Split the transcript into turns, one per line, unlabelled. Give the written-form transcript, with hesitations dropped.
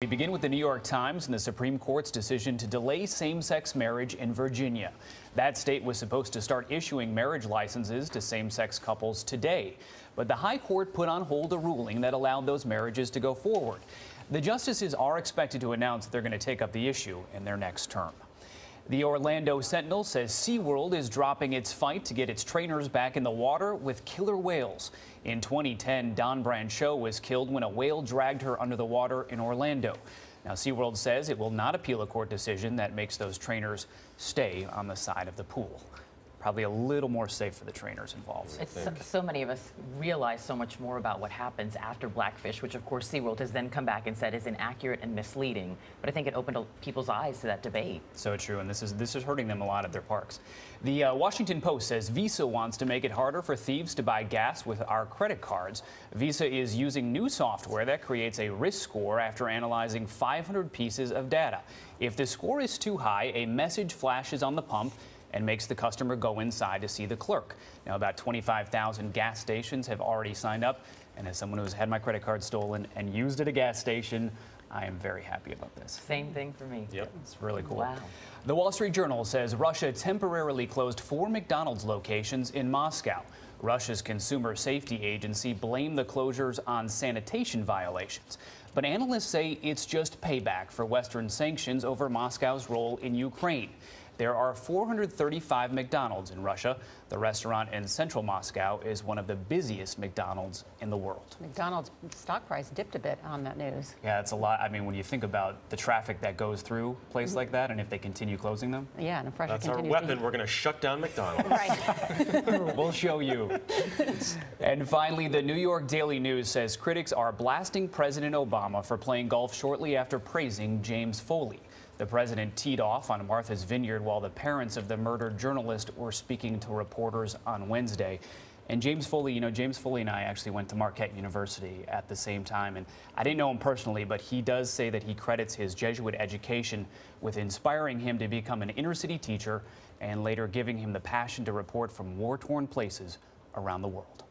We begin with the New York Times and the Supreme Court's decision to delay same-sex marriage in Virginia. That state was supposed to start issuing marriage licenses to same-sex couples today, but the High Court put on hold a ruling that allowed those marriages to go forward. The justices are expected to announce that they're going to take up the issue in their next term. The Orlando Sentinel says SeaWorld is dropping its fight to get its trainers back in the water with killer whales. In 2010, Don Brancheau was killed when a whale dragged her under the water in Orlando. Now, SeaWorld says it will not appeal a court decision that makes those trainers stay on the side of the pool. Probably a little more safe for the trainers involved.
So many of us realize so much more about what happens after Blackfish, which of course SeaWorld has then come back and said is inaccurate and misleading. But I think it opened people's eyes to that debate.
So true, and this is hurting them a lot at their parks. The Washington Post says Visa wants to make it harder for thieves to buy gas with our credit cards. Visa is using new software that creates a risk score after analyzing 500 pieces of data. If the score is too high, a message flashes on the pump and makes the customer go inside to see the clerk. Now, about 25,000 gas stations have already signed up, and as someone who's had my credit card stolen and used at a gas station, I am very happy about this.
Same thing for me.
Yep, it's really cool.
Wow.
The Wall Street Journal says Russia temporarily closed 4 McDonald's locations in Moscow. Russia's consumer safety agency blamed the closures on sanitation violations. But analysts say it's just payback for Western sanctions over Moscow's role in Ukraine. There are 435 McDonald's in Russia. The restaurant in central Moscow is one of the busiest McDonald's in the world.
McDonald's stock price dipped a bit on that news.
Yeah, it's a lot. I mean, when you think about the traffic that goes through a place like that, and if they continue closing them.
Yeah, and if Russia
that's our weapon. We're going to shut down McDonald's.
Right.
We'll show you. And finally, the New York Daily News says critics are blasting President Obama for playing golf shortly after praising James Foley. The president teed off on Marthas Vineyard while the parents of the murdered journalist were speaking to reporters on Wednesday. And James Foley, James Foley and I actually went to Marquette University at the same time. And I didn't know him personally, but he does say that he credits his Jesuit education with inspiring him to become an inner city teacher and later giving him the passion to report from war-torn places around the world.